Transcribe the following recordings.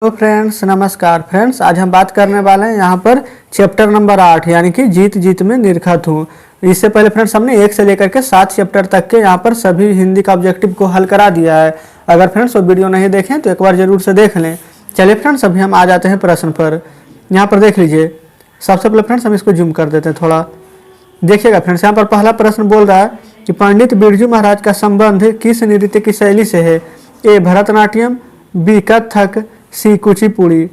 तो फ्रेंड्स नमस्कार फ्रेंड्स, आज हम बात करने वाले हैं यहाँ पर चैप्टर नंबर 8 यानी कि जीत जीत में निरखत हूँ। इससे पहले फ्रेंड्स हमने 1 से लेकर के 7 चैप्टर तक के यहाँ पर सभी हिंदी का ऑब्जेक्टिव को हल करा दिया है। अगर फ्रेंड्स वो वीडियो नहीं देखें तो एक बार जरूर से देख लें। चलिए फ्रेंड्स अभी हम आ जाते हैं प्रश्न पर। यहाँ पर देख लीजिए, सबसे पहले फ्रेंड्स हम इसको जूम कर देते हैं थोड़ा। देखिएगा फ्रेंड्स, यहाँ पर पहला प्रश्न बोल रहा है कि पंडित बिरजू महाराज का संबंध किस नृत्य की शैली से है? ए भरतनाट्यम, बी कथक, सी कुचिपुड़ी।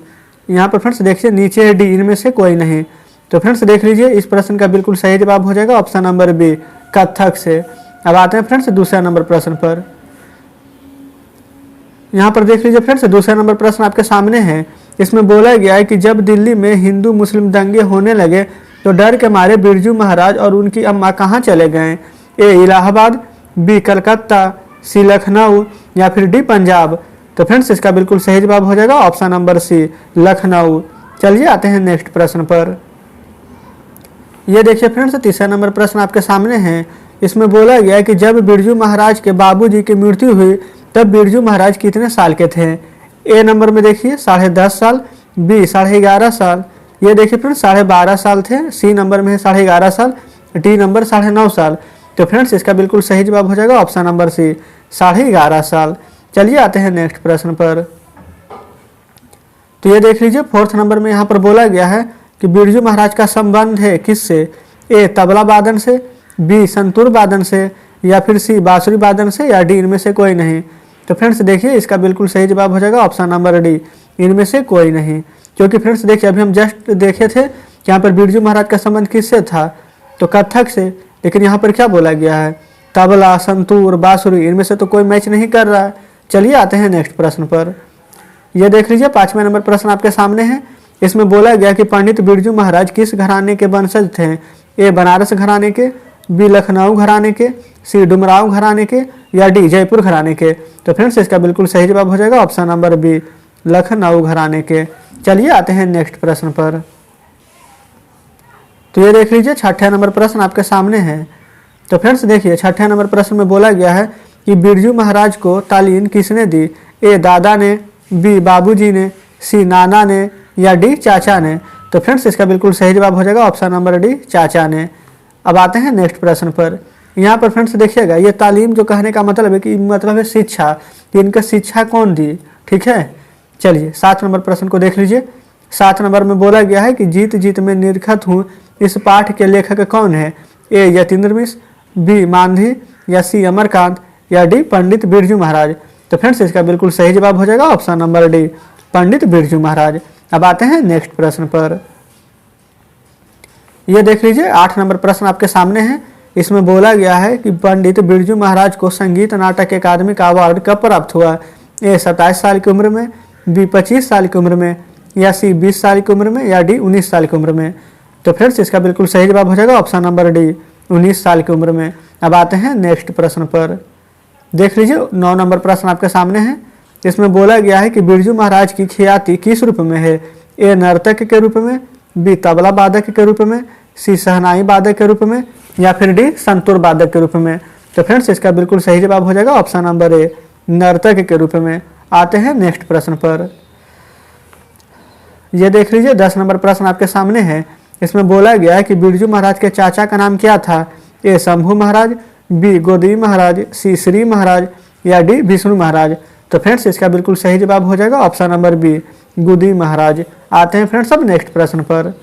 यहाँ पर फ्रेंड्स देखिए नीचे है डी, इनमें से कोई नहीं। तो फ्रेंड्स देख लीजिए, इस प्रश्न का बिल्कुल सही जवाब हो जाएगा ऑप्शन नंबर बी, कथक से। अब आते हैं फ्रेंड्स दूसरा नंबर प्रश्न पर। यहाँ पर देख लीजिए फ्रेंड्स, दूसरा नंबर प्रश्न आपके सामने है। इसमें बोला गया है कि जब दिल्ली में हिंदू मुस्लिम दंगे होने लगे तो डर के मारे बिरजू महाराज और उनकी अम्मा कहाँ चले गए? ए इलाहाबाद, बी कलकत्ता, सी लखनऊ या फिर डी पंजाब। तो फ्रेंड्स इसका बिल्कुल सही जवाब हो जाएगा ऑप्शन नंबर सी, लखनऊ। चलिए आते हैं नेक्स्ट प्रश्न पर। ये देखिए फ्रेंड्स, तीसरा नंबर प्रश्न आपके सामने है। इसमें बोला गया है कि जब बिरजू महाराज के बाबूजी की मृत्यु हुई तब बिरजू महाराज कितने साल के थे? ए नंबर में देखिए 10.5 साल, बी 11.5 साल, ये देखिए फ्रेंड्स 12.5 साल थे, सी नंबर में है 11.5 साल, डी नंबर 9.5 साल। तो फ्रेंड्स इसका बिल्कुल सही जवाब हो जाएगा ऑप्शन नंबर सी, 11.5 साल। चलिए आते हैं नेक्स्ट प्रश्न पर। तो ये देख लीजिए, फोर्थ नंबर में यहाँ पर बोला गया है कि बिरजू महाराज का संबंध है किससे? ए तबला वादन से, बी संतूर वादन से या फिर सी बांसुरी वादन से या डी इनमें से कोई नहीं। तो फ्रेंड्स देखिए इसका बिल्कुल सही जवाब हो जाएगा ऑप्शन नंबर डी, इनमें से कोई नहीं। क्योंकि फ्रेंड्स देखिए अभी हम जस्ट देखे थे कि यहाँ पर बिरजू महाराज का संबंध किससे था, तो कथक से। लेकिन यहाँ पर क्या बोला गया है? तबला, संतूर, बांसुरी, इनमें से तो कोई मैच नहीं कर रहा है। चलिए आते हैं नेक्स्ट प्रश्न पर। यह देख लीजिए, 5वां नंबर प्रश्न आपके सामने है। इसमें बोला गया कि पंडित बिरजू महाराज किस घराने के वंशज थे? ए बनारस घराने के, बी लखनऊ घराने के, सी डुमराव घराने के या डी जयपुर घराने के। तो फ्रेंड्स इसका बिल्कुल सही जवाब हो जाएगा ऑप्शन नंबर बी, लखनऊ घराने के। चलिए आते हैं नेक्स्ट प्रश्न पर। तो ये देख लीजिए, 6ठा नंबर प्रश्न आपके सामने है। तो फ्रेंड्स देखिए 6ठे नंबर प्रश्न में बोला गया है कि बिरजू महाराज को तालीम किसने दी? ए दादा ने, बी बाबूजी ने, सी नाना ने या डी चाचा ने। तो फ्रेंड्स इसका बिल्कुल सही जवाब हो जाएगा ऑप्शन नंबर डी, चाचा ने। अब आते हैं नेक्स्ट प्रश्न पर। यहाँ पर फ्रेंड्स देखिएगा, ये तालीम जो कहने का मतलब है कि मतलब है शिक्षा, कि इनका शिक्षा कौन दी, ठीक है। चलिए 7 नंबर प्रश्न को देख लीजिए। 7 नंबर में बोला गया है कि जीत जीत में निरखत हूँ, इस पाठ के लेखक कौन है? ए यतीन्द्र मिश्र, बी मांझी या सी अमरकांत या डी पंडित बिरजू महाराज। तो फ्रेंड्स इसका बिल्कुल सही जवाब हो जाएगा option number D, Pandit Birju Maharaj. अब आते हैं नेक्स्ट प्रश्न पर। यह देख लीजिए, 8 नंबर प्रश्न आपके सामने है। इसमें बोला गया है कि पंडित बिरजू महाराज को संगीत नाटक अकादमी का अवार्ड कब प्राप्त हुआ? ए 27 साल की उम्र में, बी 25 साल की उम्र में या सी 20 साल की उम्र में या डी 19 साल की उम्र में। तो फ्रेंड्स इसका बिल्कुल सही जवाब हो जाएगा ऑप्शन नंबर डी, 19 साल की उम्र में। अब आते हैं नेक्स्ट प्रश्न पर। देख लीजिए, 9 नंबर प्रश्न आपके सामने है। इसमें बोला गया है कि बिरजू महाराज की ख्याति किस रूप में है? ए नर्तक के रूप में, बी तबला वादक के रूप में, सी शहनाई वादक के रूप में या फिर डी संतूर वादक के रूप में। तो फ्रेंड्स इसका बिल्कुल सही जवाब हो जाएगा ऑप्शन नंबर ए, नर्तक के रूप में। आते हैं नेक्स्ट प्रश्न पर। यह देख लीजिए, 10 नंबर प्रश्न आपके सामने है। इसमें बोला गया है कि बिरजू महाराज के चाचा का नाम क्या था? ए शंभू महाराज, बी गोदी महाराज, सी श्री महाराज या डी विष्णु महाराज। तो फ्रेंड्स इसका बिल्कुल सही जवाब हो जाएगा ऑप्शन नंबर बी, गोदी महाराज। आते हैं फ्रेंड्स अब नेक्स्ट प्रश्न पर।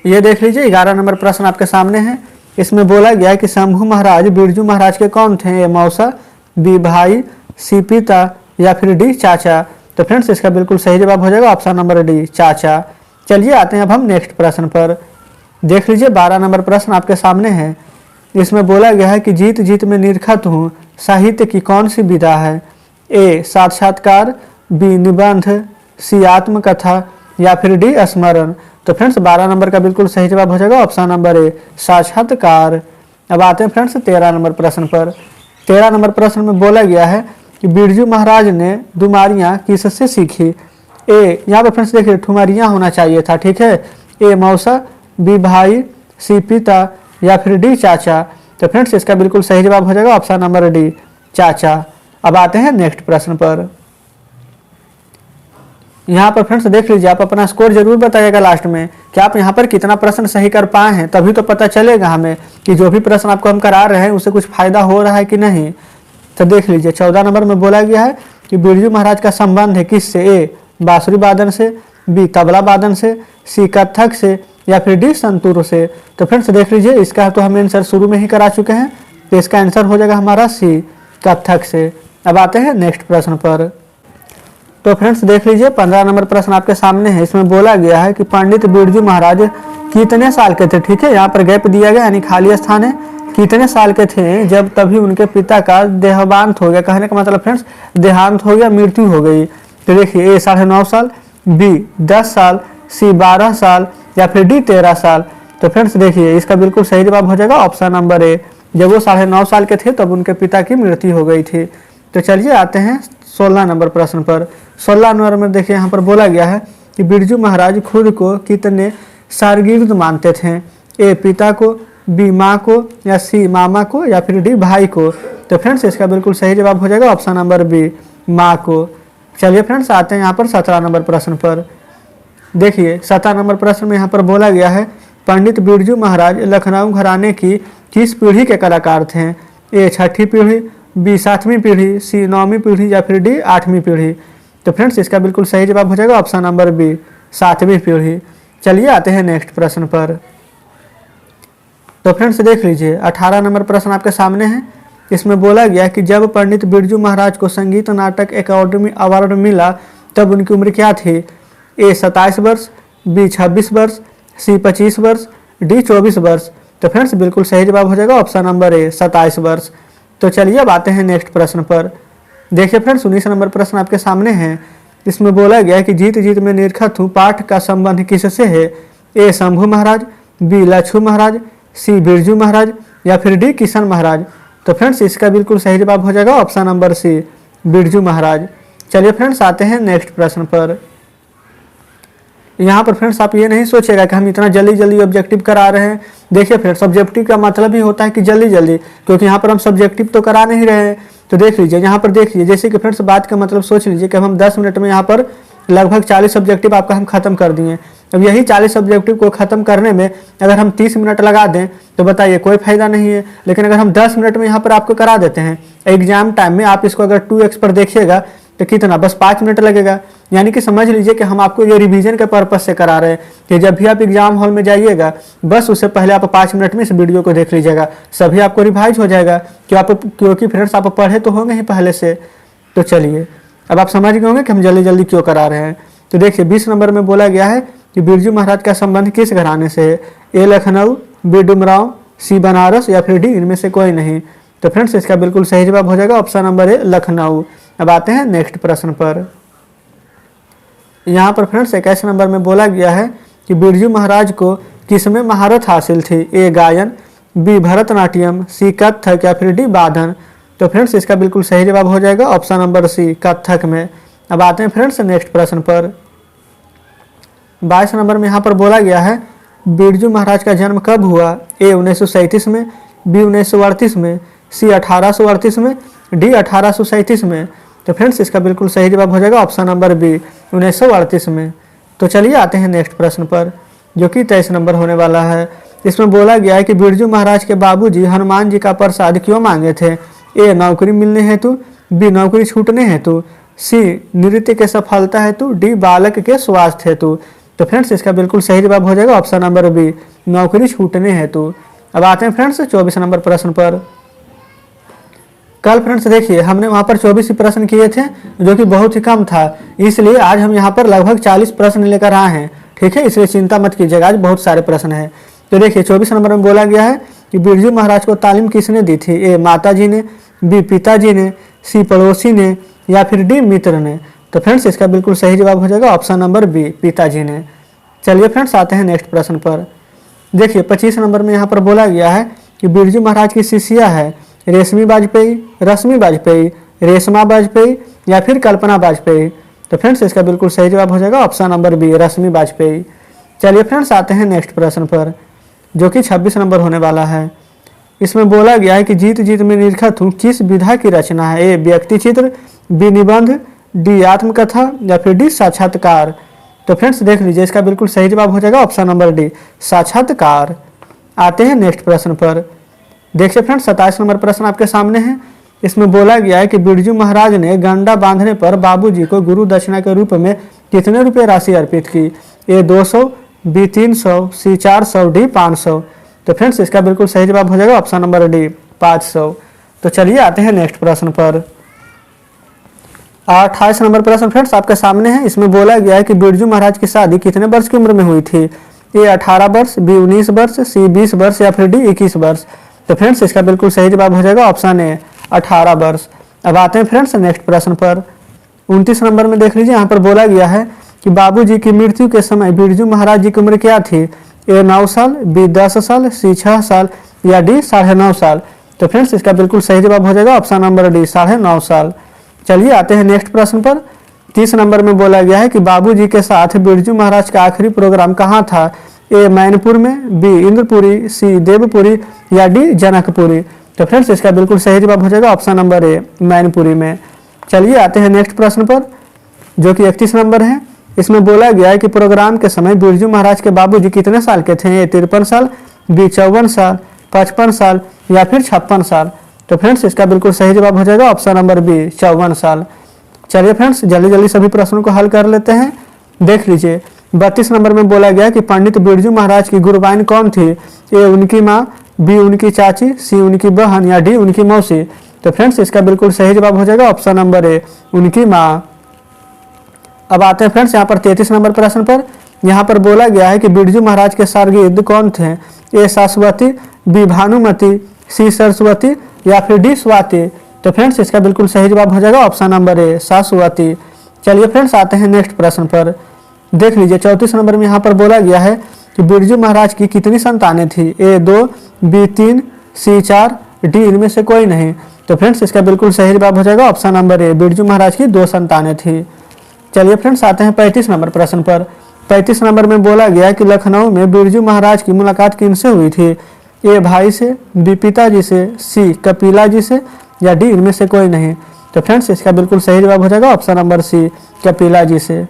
यह देख लीजिए, 11 नंबर प्रश्न आपके सामने है। इसमें बोला गया है कि शंभू महाराज बिरजू महाराज के कौन थे? ए मौसा, बी भाई, सी पिता या फिर डी चाचा। तो फ्रेंड्स इसका बिल्कुल सही जवाब हो जाएगा ऑप्शन नंबर डी, चाचा। चलिए आते हैं अब हम नेक्स्ट प्रश्न पर। देख लीजिए, 12 नंबर प्रश्न आपके सामने है। इसमें बोला गया है कि जीत जीत में निरखत हूँ साहित्य की कौन सी विधा है? ए साक्षात्कार, बी निबंध, सी आत्मकथा या फिर डी स्मरण। तो फ्रेंड्स 12 नंबर का बिल्कुल सही जवाब हो जाएगा ऑप्शन नंबर ए, साक्षात्कार। अब आते हैं फ्रेंड्स 13 नंबर प्रश्न पर। 13 नंबर प्रश्न में बोला गया है कि बिरजू महाराज ने दुमारियाँ किससे सीखी? ए यहाँ पर फ्रेंड्स देखिए ठुमरियाँ होना चाहिए था, ठीक है। ए मौसा, बी भाई, सी पिता या फिर डी चाचा। तो फ्रेंड्स इसका बिल्कुल सही जवाब हो जाएगा ऑप्शन नंबर डी, चाचा। अब आते हैं नेक्स्ट प्रश्न पर। यहाँ पर फ्रेंड्स देख लीजिए, आप अपना स्कोर जरूर बताइएगा लास्ट में कि आप यहाँ पर कितना प्रश्न सही कर पाए हैं, तभी तो पता चलेगा हमें कि जो भी प्रश्न आपको हम करा रहे हैं उससे कुछ फायदा हो रहा है कि नहीं। तो देख लीजिए 14 नंबर में बोला गया है कि बिरजू महाराज का संबंध है किससे, ए बांसुरी वादन से, बी तबला वादन से, सी कत्थक से, या फिर डी संतूर से। तो फ्रेंड्स देख लीजिए, इसका तो हम आंसर शुरू में ही करा चुके हैं, तो इसका आंसर हो जाएगा हमारा सी कत्थक से। अब आते हैं नेक्स्ट प्रश्न पर। तो फ्रेंड्स देख लीजिए 15 नंबर प्रश्न आपके सामने है। इसमें बोला गया है कि पंडित बिरजू महाराज कितने साल के थे। ठीक है, यहाँ पर गैप दिया गया यानी खाली स्थान है। कितने साल के थे जब तभी उनके पिता का देहांत हो गया। कहने का मतलब फ्रेंड्स देहांत हो गया, मृत्यु हो गई। तो देखिए, ए 9.5 साल, बी 10 साल, सी 12 साल, या फिर डी 13 साल। तो फ्रेंड्स देखिए, इसका बिल्कुल सही जवाब हो जाएगा ऑप्शन नंबर ए। जब वो 9.5 साल के थे तब उनके पिता की मृत्यु हो गई थी। तो चलिए आते हैं 16 नंबर प्रश्न पर। 16 नंबर में देखिए, यहाँ पर बोला गया है कि बिरजू महाराज खुद को कितने शागिर्द मानते थे। ए पिता को, बी माँ को, या सी मामा को, या फिर डी भाई को। तो फ्रेंड्स इसका बिल्कुल सही जवाब हो जाएगा ऑप्शन नंबर बी, माँ को। चलिए फ्रेंड्स आते हैं यहाँ पर 17 नंबर प्रश्न पर। देखिए 17 नंबर प्रश्न में यहाँ पर बोला गया है पंडित बिरजू महाराज लखनऊ घराने की किस पीढ़ी के कलाकार थे। ए 6ठी पीढ़ी, बी 7वीं पीढ़ी, सी 9वीं पीढ़ी, या फिर डी 8वीं पीढ़ी। तो फ्रेंड्स इसका बिल्कुल सही जवाब हो जाएगा ऑप्शन नंबर बी, 7वीं पीढ़ी। चलिए आते हैं नेक्स्ट प्रश्न पर। तो फ्रेंड्स देख लीजिए 18 नंबर प्रश्न आपके सामने है। इसमें बोला गया कि जब पंडित बिरजू महाराज को संगीत नाटक अकादमी अवार्ड मिला तब उनकी उम्र क्या थी। ए 27 वर्ष, बी 26 वर्ष, सी 25 वर्ष, डी 24 वर्ष। तो फ्रेंड्स बिल्कुल सही जवाब हो जाएगा ऑप्शन नंबर ए, 27 वर्ष। तो चलिए अब आते हैं नेक्स्ट प्रश्न पर। देखिए फ्रेंड्स 19 नंबर प्रश्न आपके सामने है। इसमें बोला गया है कि जीत जीत में निरखत हूँ पाठ का संबंध किससे है। ए शंभू महाराज, बी लच्छू महाराज, सी बिरजू महाराज, या फिर डी किशन महाराज। तो फ्रेंड्स इसका बिल्कुल सही जवाब हो जाएगा option number C, Birju Maharaj. चलिए फ्रेंड्स आते हैं नेक्स्ट प्रश्न पर। यहाँ पर फ्रेंड्स आप ये नहीं सोचेगा कि हम इतना जल्दी जल्दी ऑब्जेक्टिव करा रहे हैं। देखिए फ्रेंड्स ऑब्जेक्टिव का मतलब ही होता है कि जल्दी जल्दी, क्योंकि यहाँ पर हम सब्जेक्टिव तो करा नहीं रहे हैं। तो देख लीजिए यहाँ पर देखिए, जैसे कि फ्रेंड्स बात का मतलब सोच लीजिए कि हम 10 मिनट में यहाँ पर लगभग 40 सब्जेक्टिव आपका हम खत्म कर दिए। अब यही 40 सब्जेक्टिव को खत्म करने में अगर हम 30 मिनट लगा दें तो बताइए कोई फायदा नहीं है। लेकिन अगर हम 10 मिनट में यहाँ पर आपको करा देते हैं, एग्जाम टाइम में आप इसको अगर 2x पर देखिएगा तो कितना, बस 5 मिनट लगेगा। यानी कि समझ लीजिए कि हम आपको ये रिवीजन के पर्पज से करा रहे हैं कि जब भी आप एग्जाम हॉल में जाइएगा बस उससे पहले आप 5 मिनट में इस वीडियो को देख लीजिएगा, सभी आपको रिवाइज हो जाएगा क्योंकि फ्रेंड्स आप पढ़े तो होंगे ही पहले से। तो चलिए अब आप समझ गए होंगे कि हम जल्दी जल्दी क्यों करा रहे हैं। तो देखिए 20 नंबर में बोला गया है कि बिरजू महाराज का संबंध किस घराने से है। ए लखनऊ, बी डुमराव, सी बनारस, या फिर डी इनमें से कोई नहीं। तो फ्रेंड्स इसका बिल्कुल सही जवाब हो जाएगा ऑप्शन नंबर ए, लखनऊ। अब आते हैं नेक्स्ट प्रश्न पर। यहाँ पर फ्रेंड्स 21 नंबर में बोला गया है कि बिरजू महाराज को किसमें महारत हासिल थी। ए गायन, बी भरतनाट्यम, सी कत्थक, या फिर डी वादन। तो फ्रेंड्स इसका बिल्कुल सही जवाब हो जाएगा ऑप्शन नंबर सी, कत्थक में। अब आते हैं फ्रेंड्स नेक्स्ट प्रश्न पर। 22 नंबर में यहाँ पर बोला गया है बिरजू महाराज का जन्म कब हुआ। ए 1937 में, बी 1938 में, सी 1838 में, डी 1837 में। तो फ्रेंड्स इसका बिल्कुल सही जवाब हो जाएगा ऑप्शन नंबर बी, 1938 में। तो चलिए आते हैं नेक्स्ट प्रश्न पर जो कि 23 नंबर होने वाला है। इसमें बोला गया है कि बिरजू महाराज के बाबूजी हनुमान जी का प्रसाद क्यों मांगे थे। ए नौकरी मिलने हेतु, बी नौकरी छूटने हेतु, सी नृत्य के सफलता हेतु, डी बालक के स्वास्थ्य हेतु। तो फ्रेंड्स इसका बिल्कुल सही जवाब हो जाएगा ऑप्शन नंबर बी, नौकरी छूटने हेतु। अब आते हैं फ्रेंड्स 24 नंबर प्रश्न पर। कल फ्रेंड्स देखिए हमने वहां पर 24 ही प्रश्न किए थे जो कि बहुत ही कम था, इसलिए आज हम यहाँ पर लगभग 40 प्रश्न लेकर आए हैं। ठीक है, इसलिए चिंता मत कीजिएगा, आज बहुत सारे प्रश्न हैं। तो देखिए 24 नंबर में बोला गया है कि बिरजू महाराज को तालीम किसने दी थी। ए माता जी ने, बी पिताजी ने, सी पड़ोसी ने, या फिर डी मित्र ने। तो फ्रेंड्स इसका बिल्कुल सही जवाब हो जाएगा ऑप्शन नंबर बी, पिताजी ने। चलिए फ्रेंड्स आते हैं नेक्स्ट प्रश्न पर। देखिए 25 नंबर में यहाँ पर बोला गया है कि बिरजू महाराज की शिष्या है रेशमी वाजपेयी, रश्मि वाजपेयी, रेशमा वाजपेयी, या फिर कल्पना वाजपेयी। तो फ्रेंड्स इसका बिल्कुल सही जवाब हो जाएगा ऑप्शन नंबर बी, रश्मि वाजपेयी। चलिए फ्रेंड्स आते हैं नेक्स्ट प्रश्न पर जो कि 26 नंबर होने वाला है। इसमें बोला गया है कि जीत जीत में निरखत हूँ किस विधा की रचना है। ए व्यक्ति चित्र, बी निबंध, डी आत्मकथा या फिर डी साक्षात्कार। तो फ्रेंड्स देख लीजिए, इसका बिल्कुल सही जवाब हो जाएगा ऑप्शन नंबर डी साक्षात्कार। आते हैं नेक्स्ट प्रश्न पर। देखिए फ्रेंड्स 27 नंबर प्रश्न आपके सामने है। इसमें बोला गया है कि बिरजू महाराज ने गंडा बांधने पर बाबूजी को गुरु दक्षिणा के रूप में कितने रुपए राशि अर्पित की? ए 200, बी 300, सी 400, डी 500। तो फ्रेंड्स इसका बिल्कुल सही जवाब हो जाएगा ऑप्शन नंबर डी 500। तो चलिए आते हैं नेक्स्ट प्रश्न पर। 28 नंबर प्रश्न फ्रेंड्स आपके सामने है। इसमें बोला गया है कि बिरजू महाराज की शादी कितने वर्ष की उम्र में हुई थी? ए 18 वर्ष, बी 19 वर्ष, सी 20 वर्ष या फिर डी 21 वर्ष। तो फ्रेंड्स इसका बिल्कुल सही जवाब हो जाएगा ऑप्शन ए 18 वर्ष। अब आते हैं फ्रेंड्स नेक्स्ट प्रश्न पर। 29 नंबर में देख लीजिए, यहाँ पर बोला गया है कि बाबूजी की मृत्यु के समय बिरजू महाराज जी की उम्र क्या थी? ए 9 साल, बी 10 साल, सी 6 साल या डी 9.5 साल। तो फ्रेंड्स इसका बिल्कुल सही जवाब हो जाएगा ऑप्शन नंबर डी 9.5 साल। चलिए आते हैं नेक्स्ट प्रश्न पर। 30 नंबर में बोला गया है कि बाबूजी के साथ बिरजू महाराज का आखिरी प्रोग्राम कहाँ था? ए मैनपुर में, बी इंद्रपुरी, सी देवपुरी या डी जनकपुरी। तो फ्रेंड्स इसका बिल्कुल सही जवाब हो जाएगा ऑप्शन नंबर ए मैनपुरी में। चलिए आते हैं नेक्स्ट प्रश्न पर, जो कि 31 नंबर है। इसमें बोला गया है कि प्रोग्राम के समय बिरजू महाराज के बाबूजी कितने साल के थे? ए 53 साल, बी 54 साल, 55 साल या फिर 56 साल। तो फ्रेंड्स इसका बिल्कुल सही जवाब हो जाएगा ऑप्शन नंबर बी 54 साल। चलिए फ्रेंड्स जल्दी जल्दी सभी प्रश्नों को हल कर लेते हैं। देख लीजिए 32 नंबर में बोला गया कि पंडित बिरजू महाराज की गुरुबाइन कौन थी? ए उनकी माँ, बी उनकी चाची, सी उनकी बहन या डी उनकी मौसी। तो फ्रेंड्स इसका बिल्कुल सही जवाब हो जाएगा ऑप्शन नंबर ए उनकी माँ। अब आते हैं फ्रेंड्स यहाँ पर 33 नंबर प्रश्न पर। यहाँ पर बोला गया है कि बिरजू महाराज के शार्गिद कौन थे? ए शाश्वती, बी भानुमति, सी सरस्वती या फिर डी स्वाति। तो फ्रेंड्स इसका बिल्कुल सही जवाब हो जाएगा ऑप्शन नंबर ए शाश्वती। चलिए फ्रेंड्स आते हैं नेक्स्ट प्रश्न पर। देख लीजिए 34 नंबर में यहाँ पर बोला गया है कि बिरजू महाराज की कितनी संतानें थी? ए 2, बी 3, सी 4, डी इनमें से कोई नहीं। तो फ्रेंड्स इसका बिल्कुल सही जवाब हो जाएगा option number A Birju Maharaj की 2 संतानें थी। चलिए फ्रेंड्स आते हैं 35 नंबर प्रश्न पर। 35 नंबर में बोला गया कि लखनऊ में बिरजू महाराज की मुलाकात किनसे हुई थी? ए भाई से, बी पिताजी से, सी कपिला जी से या डी इनमें से कोई नहीं। तो फ्रेंड्स इसका बिल्कुल सही जवाब हो जाएगा ऑप्शन नंबर सी कपिला जी से।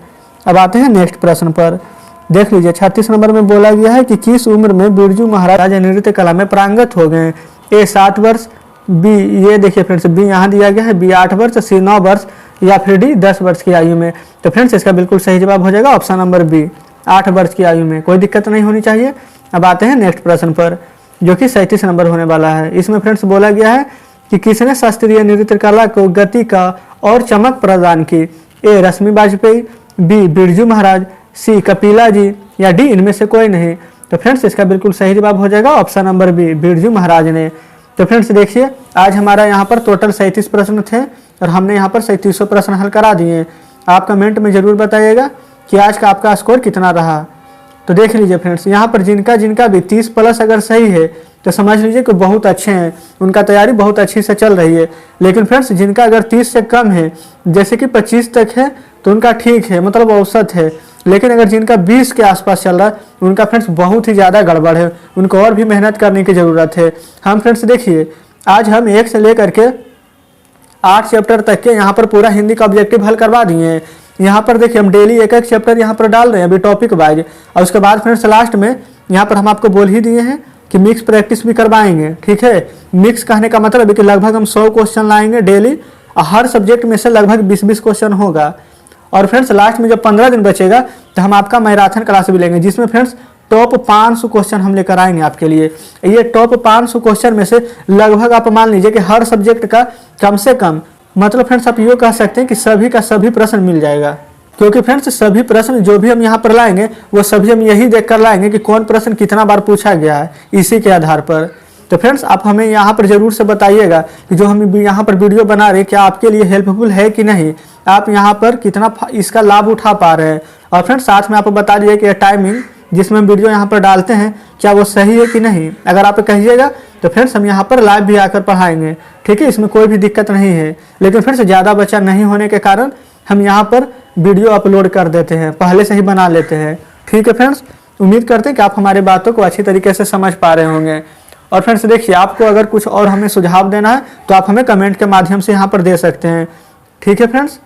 अब आते हैं नेक्स्ट प्रश्न पर। देख लीजिए 36 नंबर में बोला गया है कि किस उम्र में बिरजू महाराज नृत्य कला में पारंगत हो गए? ए 7 वर्ष, बी ये देखिए फ्रेंड्स बी यहाँ दिया गया है, बी 8 वर्ष, सी 9 वर्ष या फिर डी 10 वर्ष की आयु में। तो फ्रेंड्स इसका बिल्कुल सही जवाब हो जाएगा ऑप्शन नंबर बी 8 वर्ष की आयु में। कोई दिक्कत नहीं होनी चाहिए। अब आते हैं नेक्स्ट प्रश्न पर, जो कि 37 नंबर होने वाला है। इसमें फ्रेंड्स बोला गया है कि किसने शास्त्रीय नृत्य कला को गति का और चमक प्रदान की? ए रश्मि वाजपेयी, बी बिरजू महाराज, सी कपिला जी या डी इनमें से कोई नहीं। तो फ्रेंड्स इसका बिल्कुल सही जवाब हो जाएगा option number B Birju Maharaj ने। तो फ्रेंड्स देखिए आज हमारा यहाँ पर टोटल 37 प्रश्न थे और हमने यहाँ पर 3700 प्रश्न हल करा दिए। आप कमेंट में जरूर बताइएगा कि आज का आपका स्कोर कितना रहा। तो देख लीजिए फ्रेंड्स यहाँ पर जिनका भी 30 प्लस अगर सही है तो समझ लीजिए कि बहुत अच्छे हैं, उनका तैयारी बहुत अच्छी से चल रही है। लेकिन फ्रेंड्स जिनका अगर 30 से कम है, जैसे कि 25 तक है, तो उनका ठीक है, मतलब औसत है। लेकिन अगर जिनका 20 के आसपास चल रहा है, उनका फ्रेंड्स बहुत ही ज़्यादा गड़बड़ है, उनको और भी मेहनत करने की ज़रूरत है। हम फ्रेंड्स देखिए आज हम 1 से लेकर के 8 चैप्टर तक के यहाँ पर पूरा हिंदी का ऑब्जेक्टिव हल करवा दिए हैं। यहाँ पर देखिए हम डेली एक चैप्टर यहाँ पर डाल रहे हैं अभी टॉपिक वाइज, और उसके बाद फ्रेंड्स लास्ट में यहाँ पर हम आपको बोल ही दिए हैं कि मिक्स प्रैक्टिस भी करवाएंगे। ठीक है, मिक्स कहने का मतलब है कि लगभग हम 100 क्वेश्चन लाएंगे डेली, हर सब्जेक्ट में से लगभग 20-20 क्वेश्चन होगा। और फ्रेंड्स लास्ट में जब 15 दिन बचेगा तो हम आपका मैराथन क्लास भी लेंगे, जिसमें फ्रेंड्स टॉप 500 क्वेश्चन हम लेकर आएंगे आपके लिए। ये टॉप 500 क्वेश्चन में से लगभग आप मान लीजिए कि हर सब्जेक्ट का कम से कम, मतलब फ्रेंड्स आप ये कह सकते हैं कि सभी का सभी प्रश्न मिल जाएगा। क्योंकि फ्रेंड्स सभी प्रश्न जो भी हम यहाँ पर लाएंगे वो सभी हम यही देख कर लाएंगे कि कौन प्रश्न कितना बार पूछा गया है, इसी के आधार पर। तो फ्रेंड्स आप हमें यहाँ पर जरूर से बताइएगा कि जो हम यहाँ पर वीडियो बना रहे हैं क्या आपके लिए हेल्पफुल है कि नहीं, आप यहाँ पर कितना इसका लाभ उठा पा रहे हैं। और फ्रेंड्स साथ में आपको बता दीजिए कि टाइमिंग जिसमें हम वीडियो यहाँ पर डालते हैं क्या वो सही है कि नहीं। अगर आप कहिएगा तो फ्रेंड्स हम यहाँ पर लाइव भी आकर पढ़ाएंगे। ठीक है, इसमें कोई भी दिक्कत नहीं है। लेकिन फ्रेंड्स ज़्यादा बच्चा नहीं होने के कारण हम यहाँ पर वीडियो अपलोड कर देते हैं, पहले से ही बना लेते हैं। ठीक है फ्रेंड्स, उम्मीद करते हैं कि आप हमारी बातों को अच्छी तरीके से समझ पा रहे होंगे। और फ्रेंड्स देखिए आपको अगर कुछ और हमें सुझाव देना है तो आप हमें कमेंट के माध्यम से यहाँ पर दे सकते हैं। ठीक है फ्रेंड्स,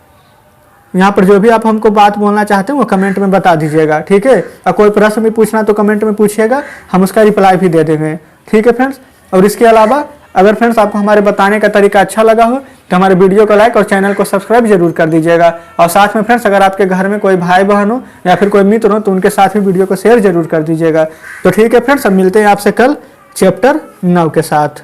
यहाँ पर जो भी आप हमको बात बोलना चाहते हैं वो कमेंट में बता दीजिएगा, ठीक है। और कोई प्रश्न भी पूछना तो कमेंट में पूछिएगा, हम उसका रिप्लाई भी दे देंगे, ठीक है फ्रेंड्स। और इसके अलावा अगर फ्रेंड्स आपको हमारे बताने का तरीका अच्छा लगा हो तो हमारे वीडियो को लाइक और चैनल को सब्सक्राइब जरूर कर दीजिएगा। और साथ में फ्रेंड्स अगर आपके घर में कोई भाई बहन हो या फिर कोई मित्र हो तो उनके साथ भी वीडियो को शेयर जरूर कर दीजिएगा। तो ठीक है फ्रेंड्स, अब मिलते हैं आपसे कल चैप्टर 9 के साथ।